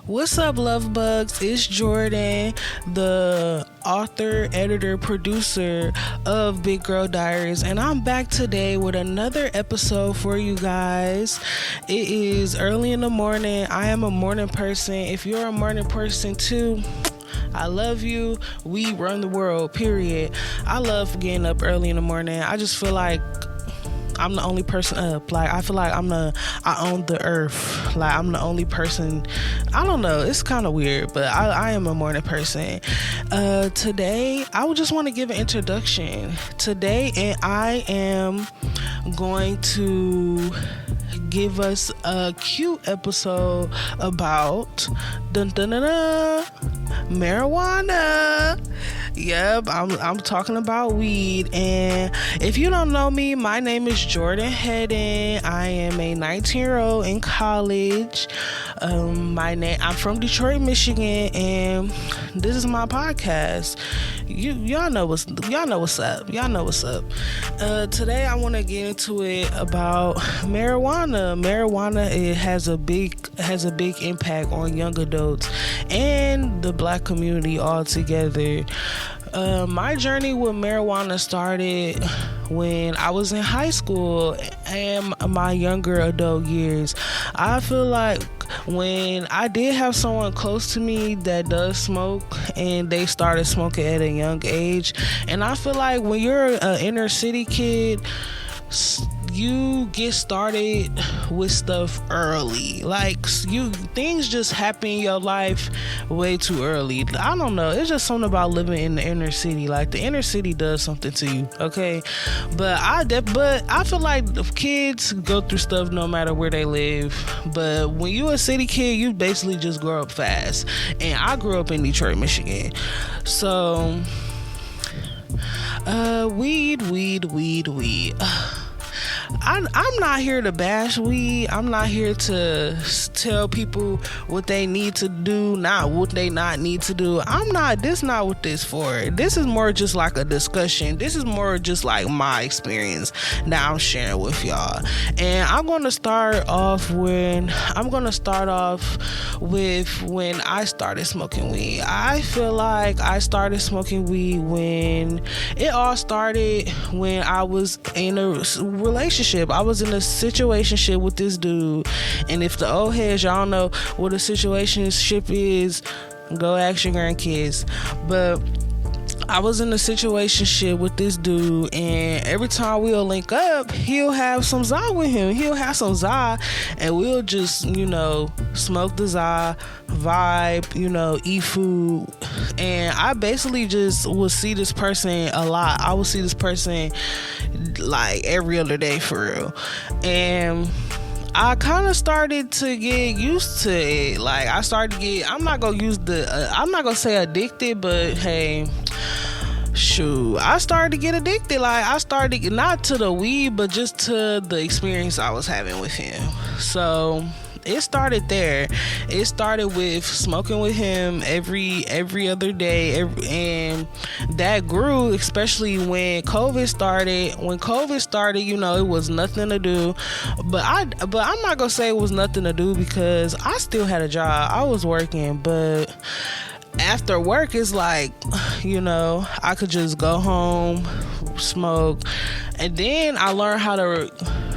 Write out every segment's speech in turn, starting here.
What's up, love bugs? It's Jordan, the author, editor, producer of Big Girl Diaries, and I'm back today with another episode for you guys. It is early in the morning. I am a morning person. If you're a morning person too, I love you. We run the world, period. I love getting up early in the morning. I just feel like I'm the only person up. Like, I feel like I own the earth. Like, I'm the only person. I don't know. It's kind of weird, but I am a morning person. Today, I would just want to give an introduction. Today, and I am going to give us a cute episode about marijuana. Yep, I'm talking about weed. And if you don't know me, my name is Jordan Hedden. I am a 19-year-old in college. I'm from Detroit, Michigan, and this is my podcast. Y'all know what's up. Today I want to get into it about marijuana. Marijuana, it has a big impact on young adults and the Black community altogether. My journey with marijuana started when I was in high school and my younger adult years. I feel like when I did have someone close to me that does smoke, and they started smoking at a young age, and I feel like when you're an inner city kid, you get started with stuff early. Like, things just happen in your life way too early. I don't know. It's just something about living in the inner city. Like, the inner city does something to you, okay? But I feel like the kids go through stuff no matter where they live. But when you a city kid, you basically just grow up fast. And I grew up in Detroit, Michigan. So, weed. I'm not here to bash weed. I'm not here to tell people what they need to do, not what they not need to do. This not what this for. This is more just like a discussion. This is more just like my experience that I'm sharing with y'all. And I'm going to start off with when I started smoking weed. I feel like I started smoking weed when it all started when I was in a relationship. I was in a situationship with this dude, and if the old heads, y'all know what a situationship is, go ask your grandkids. But I was in a situationship with this dude, and every time we'll link up, he'll have some za with him. He'll have some za, and we'll just, smoke the za, vibe, eat food. And I basically just would see this person a lot. I would see this person like every other day, for real. And I kind of started to get used to it. Like, I'm not gonna say addicted, but hey, shoot, I started to get addicted. Like, I started not to the weed, but just to the experience I was having with him. So it started there. It started with smoking with him every other day, and that grew, especially when COVID started. When COVID started, it was nothing to do. But I'm not gonna say it was nothing to do, because I still had a job. I was working, but after work, it's like, I could just go home, smoke, and then I learned how to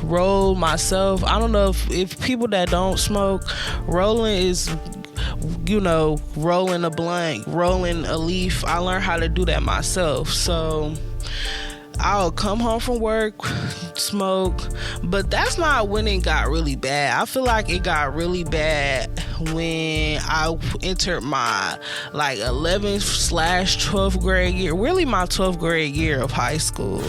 roll myself. I don't know if people that don't smoke, rolling is, rolling a blunt, rolling a leaf. I learned how to do that myself. So I'll come home from work, smoke, but that's not when it got really bad. I feel like it got really bad when I entered my 11/12th grade year, really my 12th grade year of high school.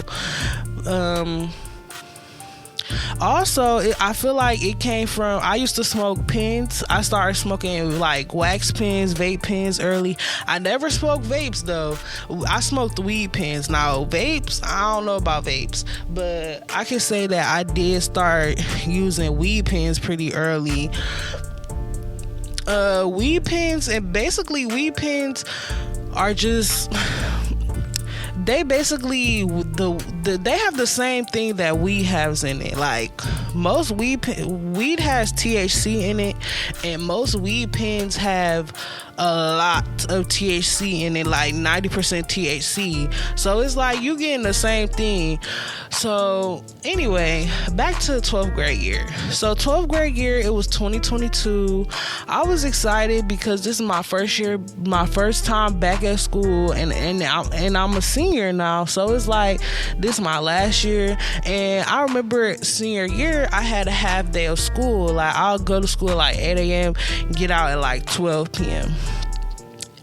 Also, I feel like it came from, I used to smoke pens. I started smoking like wax pens, vape pens early. I never smoked vapes though. I smoked weed pens. Now vapes, I don't know about vapes, but I can say that I did start using weed pens pretty early. Weed pens are just, they basically, they have the same thing that weed has in it. Like most weed has THC in it, and most weed pens have a lot of THC in it, like 90% THC. So it's like you getting the same thing. So anyway, back to 12th grade year. So 12th grade year, it was 2022. I was excited because this is my first year, my first time back at school, and I'm a senior now. So it's like this is my last year. And I remember senior year, I had a half day of school. Like I'll go to school at like 8 a.m. get out at like 12 p.m.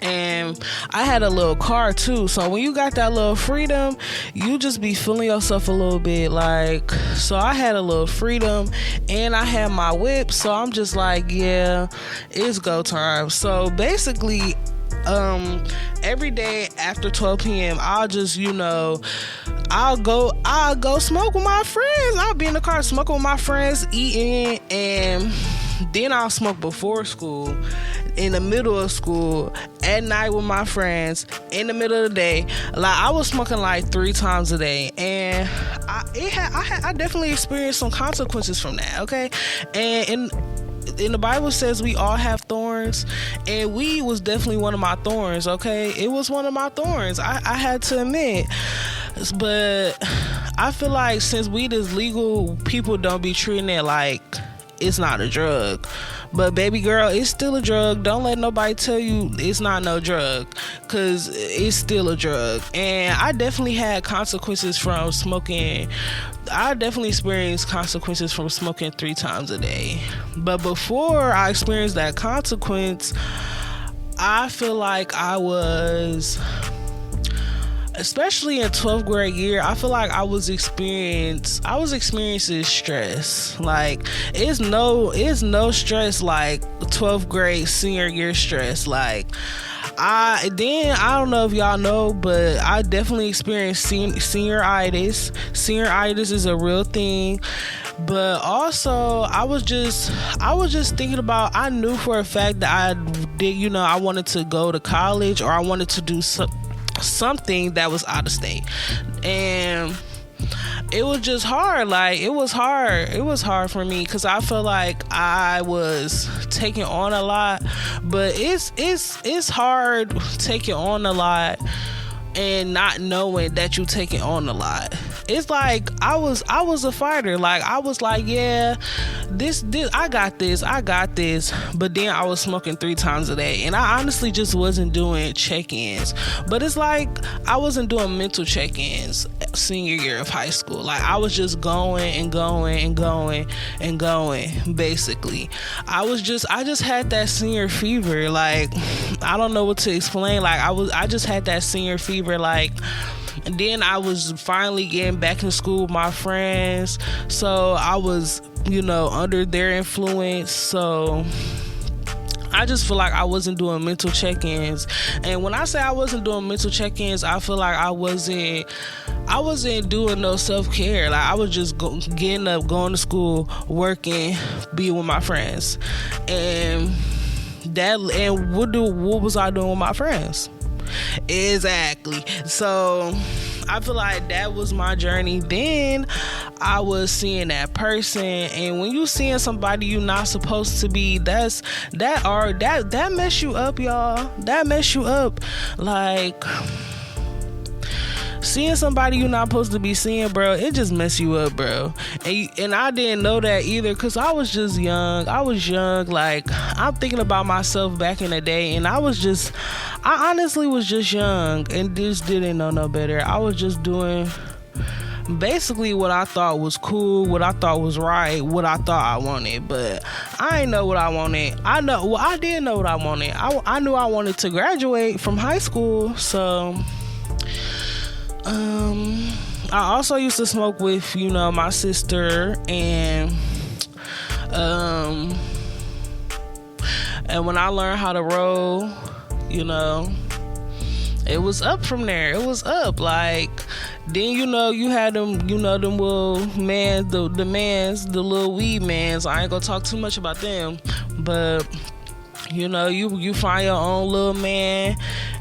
And I had a little car too, so when you got that little freedom, you just be feeling yourself a little bit. Like, so I had a little freedom and I had my whip, so I'm just like, yeah, it's go time. So basically, every day after 12 p.m. I'll just, I'll go smoke with my friends. I'll be in the car smoking with my friends, eating, and then I'll smoke before school, in the middle of school, at night with my friends, in the middle of the day. Like I was smoking like 3 times a day, and I definitely experienced some consequences from that. Okay, and in the Bible says we all have thorns, and weed was definitely one of my thorns. Okay, it was one of my thorns. I had to admit, but I feel like since weed is legal, people don't be treating it like it's not a drug. But baby girl, it's still a drug. Don't let nobody tell you it's not no drug, because it's still a drug. And I definitely had consequences from smoking. I definitely experienced consequences from smoking 3 times a day. But before I experienced that consequence, I feel like I was, especially in 12th grade year, I feel like I was experiencing stress. Like it's no stress like 12th grade senior year stress. Like I don't know if y'all know, but I definitely experienced senioritis. Senioritis is a real thing. But also I was just thinking about, I knew for a fact that I did, I wanted to go to college, or I wanted to do something that was out of state, and it was just hard. Like it was hard for me, because I felt like I was taking on a lot. But it's hard taking on a lot and not knowing that you taking on a lot. It's like I was a fighter. Like I was like, yeah, this I got this. But then I was smoking 3 times a day, and I honestly just wasn't doing check-ins. But it's like I wasn't doing mental check-ins senior year of high school. Like I was just going and going and going and going. Basically, I just had that senior fever. Like I don't know what to explain. Like I just had that senior fever. Like, and then I was finally getting back in school with my friends, so I was, under their influence. So I just feel like I wasn't doing mental check-ins. And when I say I wasn't doing mental check-ins, I feel like I wasn't doing no self-care. Like I was just getting up, going to school, working, being with my friends, and what was I doing with my friends? Exactly. So I feel like that was my journey. Then I was seeing that person, and when you seeing somebody you're not supposed to be, that mess you up, y'all. That mess you up. Like seeing somebody you're not supposed to be seeing, bro, it just mess you up, bro. And I didn't know that either, because I was just young. Like I'm thinking about myself back in the day, and I honestly was just young and just didn't know no better. I was just doing basically what I thought was cool, what I thought was right, what I thought I wanted. But I ain't know what I wanted. I did know what I wanted. I knew I wanted to graduate from high school. So I also used to smoke with, my sister, and when I learned how to roll, it was up from there. It was up. Like then you had them, them little mans, the little weed mans. I ain't gonna talk too much about them, but you find your own little man,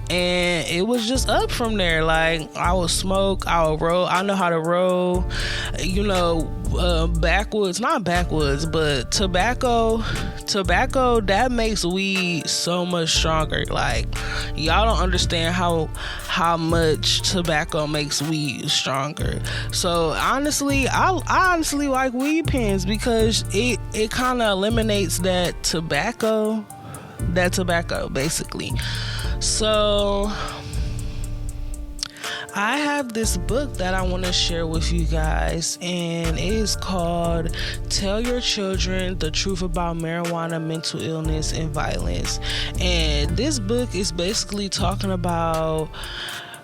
and it was just up from there. Like, I would smoke, I would roll. I know how to roll, backwoods, not backwoods, but tobacco that makes weed so much stronger. Like, y'all don't understand how much tobacco makes weed stronger. So honestly, I honestly like weed pens because it kind of eliminates that tobacco basically. So I have this book that I want to share with you guys, and it is called Tell Your Children the Truth About Marijuana, Mental Illness, and Violence. And this book is basically talking about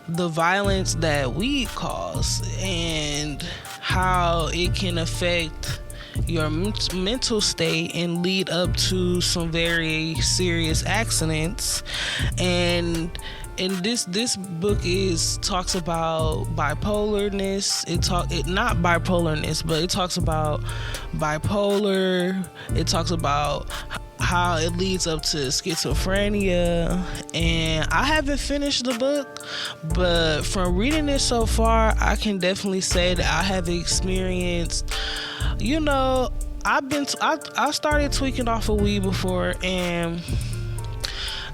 the violence that weed causes and how it can affect your mental state and lead up to some very serious accidents. And this book talks about bipolarness. Not bipolarness, but it talks about bipolar. It talks about how it leads up to schizophrenia. And I haven't finished the book, but from reading it so far, I can definitely say that I have experienced, I started tweaking off of weed before, and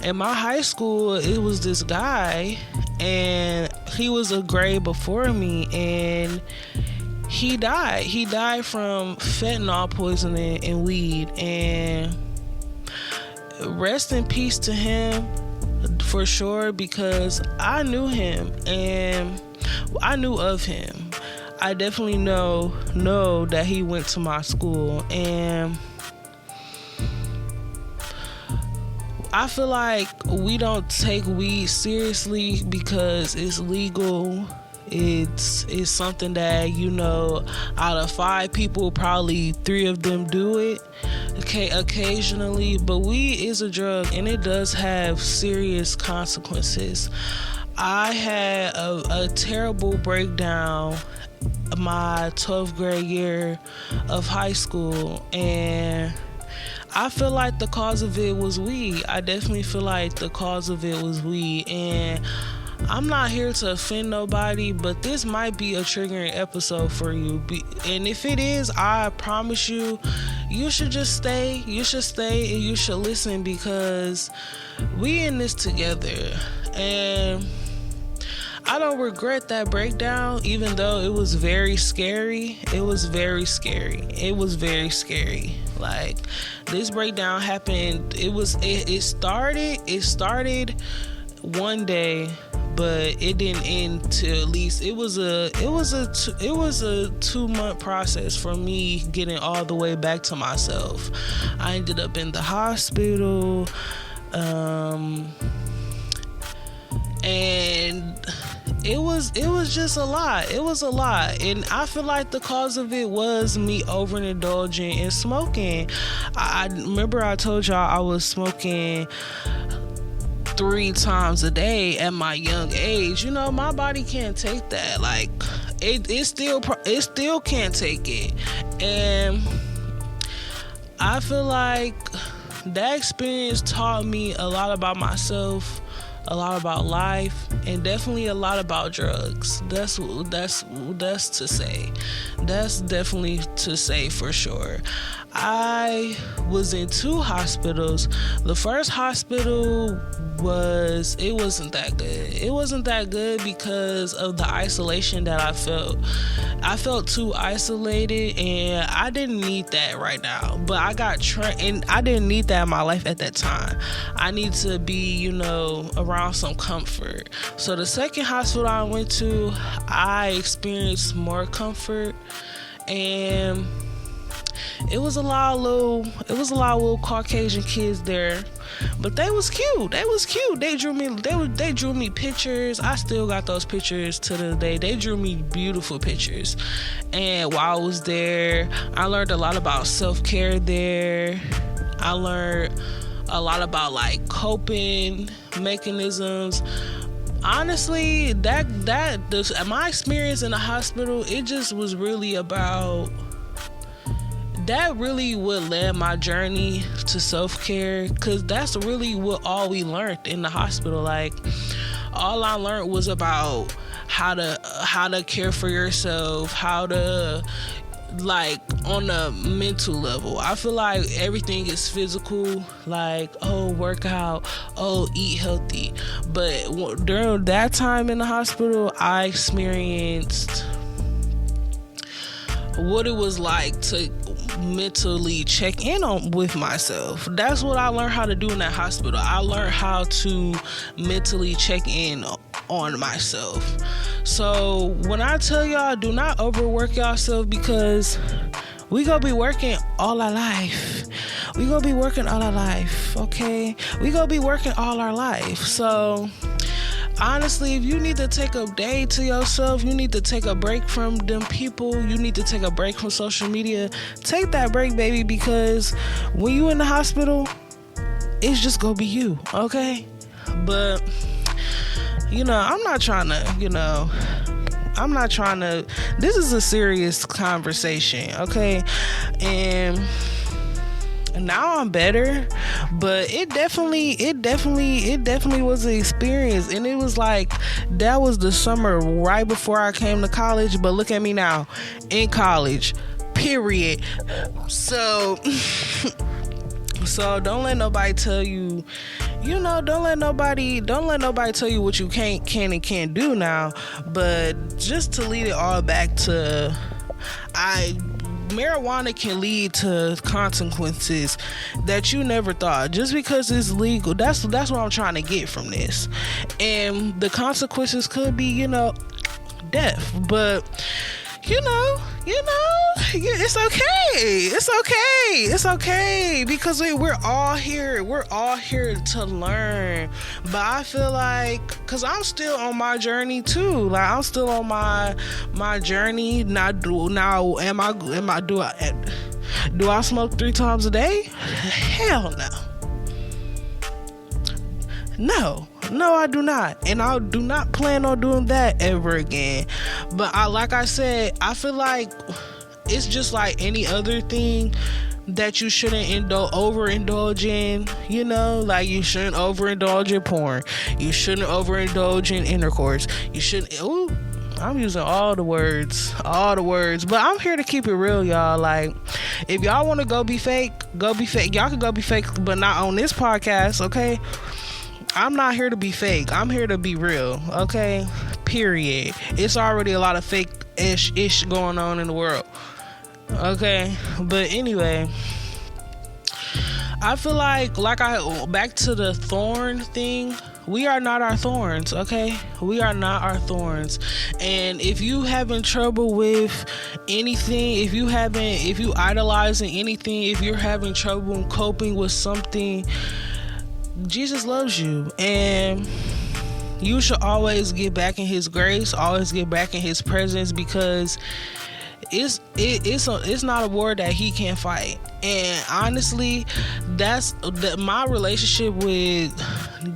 in my high school, it was this guy, and he was a grade before me, and he died. He died from fentanyl poisoning and weed, and rest in peace to him for sure, because I knew him and I knew of him. I definitely know that he went to my school, and I feel like we don't take weed seriously because it's legal. It's something that, out of 5 people, probably 3 of them do it occasionally. But weed is a drug, and it does have serious consequences. I had a terrible breakdown my 12th grade year of high school, and I feel like the cause of it was weed. I definitely feel like the cause of it was weed. And I'm not here to offend nobody, but this might be a triggering episode for you. And if it is, I promise you, you should just stay. You should stay and you should listen, because we in this together. And I don't regret that breakdown, even though it was very scary. It was very scary. Like, this breakdown happened. It started one day, but it didn't end till at least it was a 2-month process for me getting all the way back to myself. I ended up in the hospital, and it was just a lot. It was a lot. And I feel like the cause of it was me overindulging in smoking. I remember I told y'all I was smoking 3 times a day at my young age. My body can't take that. Like, it still can't take it. And I feel like that experience taught me a lot about myself, a lot about life, and definitely a lot about drugs. That's to say. That's definitely to say for sure. I was in 2 hospitals. The first hospital wasn't that good. It wasn't that good because of the isolation that I felt. I felt too isolated, and I didn't need that right now. But I got trained, and I didn't need that in my life at that time. I need to be, around some comfort. So the second hospital I went to, I experienced more comfort, and it was a lot of little Caucasian kids there, but they was cute. They drew me pictures. I still got those pictures to this day. They drew me beautiful pictures. And while I was there, I learned a lot about self-care there. I learned a lot about like coping mechanisms. Honestly, my experience in the hospital, it just was really about that really what led my journey to self-care, because that's really what all we learned in the hospital. Like, all I learned was about how to care for yourself, how to, like, on a mental level. I feel like everything is physical, like, oh, work out, oh, eat healthy. But during that time in the hospital, I experienced what it was like to mentally check in on with myself. That's what I learned how to do in that hospital. I learned how to mentally check in on myself. So when I tell y'all, do not overwork yourself, because we gonna be working all our life. We gonna be working all our life, okay? We gonna be working all our life. So honestly, if you need to take a day to yourself, you need to take a break from them people, you need to take a break from social media, take that break, baby, because when you in the hospital, it's just gonna be you, okay? But I'm not trying to, this is a serious conversation, okay? And now I'm better, but it definitely was an experience. And it was like, that was the summer right before I came to college, but look at me now, in college, period. So don't let nobody tell you, don't let nobody tell you what you can and can't do now. But just to lead it all back to, marijuana can lead to consequences that you never thought. Just because it's legal, that's what I'm trying to get from this. And the consequences could be, death. But it's okay because we're all here to learn. But I feel like, because I'm still on my journey too, like I'm still on my journey. Do I smoke 3 times a day? Hell no, I do not, and I do not plan on doing that ever again. But like I said, I feel like it's just like any other thing that you shouldn't overindulge in. Like, you shouldn't overindulge in porn, you shouldn't overindulge in intercourse, you shouldn't. I'm using all the words, but I'm here to keep it real, y'all. Like, if y'all want to go be fake, y'all can go be fake, but not on this podcast, okay? I'm not here to be fake. I'm here to be real, okay? Period. It's already a lot of fake ish going on in the world, okay? But anyway, I feel like back to the thorn thing. We are not our thorns, okay? We are not our thorns. And if you having trouble with anything, if you idolizing anything, if you're having trouble coping with something, Jesus loves you, and you should always get back in his grace, always get back in his presence, because it's not a war that he can't fight. And honestly, that's my relationship with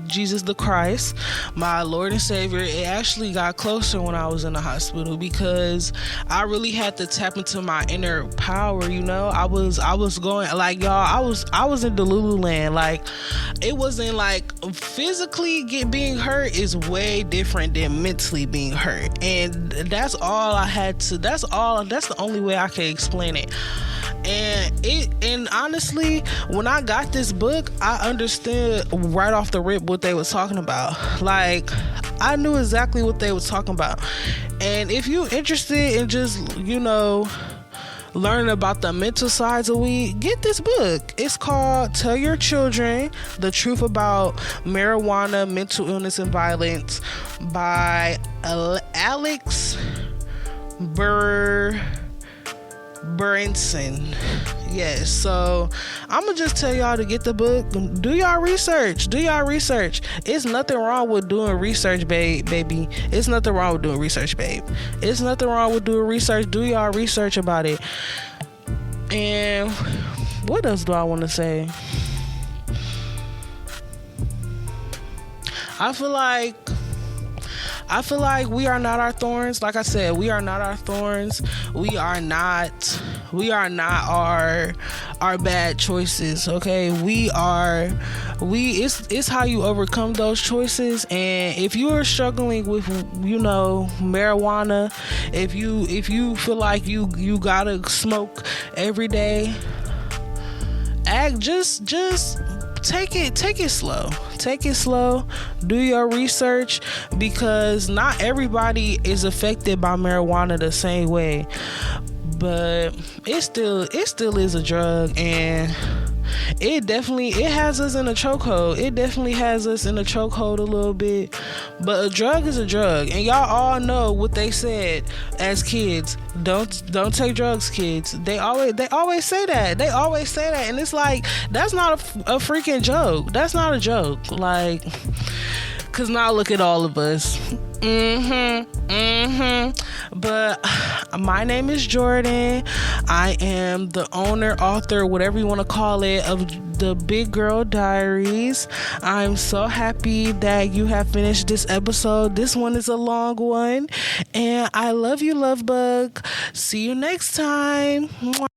Jesus the Christ, my Lord and Savior. It actually got closer when I was in the hospital, because I really had to tap into my inner power. I was going, like, y'all, I was in Delulu land. Like, it wasn't like physically being hurt is way different than mentally being hurt, and that's all I had to. That's the only way I can explain it. And honestly, when I got this book, I understood right off the rip what they was talking about. Like, I knew exactly what they was talking about. And if you interested in just, learning about the mental sides of weed, get this book. It's called Tell Your Children the Truth About Marijuana, Mental Illness, and Violence by Alex Berenson. Yes, so I'm gonna just tell y'all to get the book. Do y'all research. It's nothing wrong with doing research, baby. It's nothing wrong with doing research, babe. It's nothing wrong with doing research. Do y'all research about it. And what else do I want to say? I feel like we are not our thorns. Like I said, we are not our thorns. We are not We are not our bad choices, okay? It's how you overcome those choices. And if you are struggling with, marijuana, if you feel like you gotta smoke every day, just take it slow. Take it slow. Do your research, because not everybody is affected by marijuana the same way. But it still is a drug, and it has us in a chokehold. It definitely has us in a chokehold a little bit. But a drug is a drug, and y'all all know what they said as kids. Don't take drugs, kids. They always say that. They always say that, and it's like, that's not a freaking joke. That's not a joke. Like, cause now look at all of us. But my name is Jordan. I am the owner, author, whatever you want to call it, of the Big Girl Diaries. I'm so happy that you have finished this episode. This one is a long one, and I love you, love bug. See you next time. Mwah.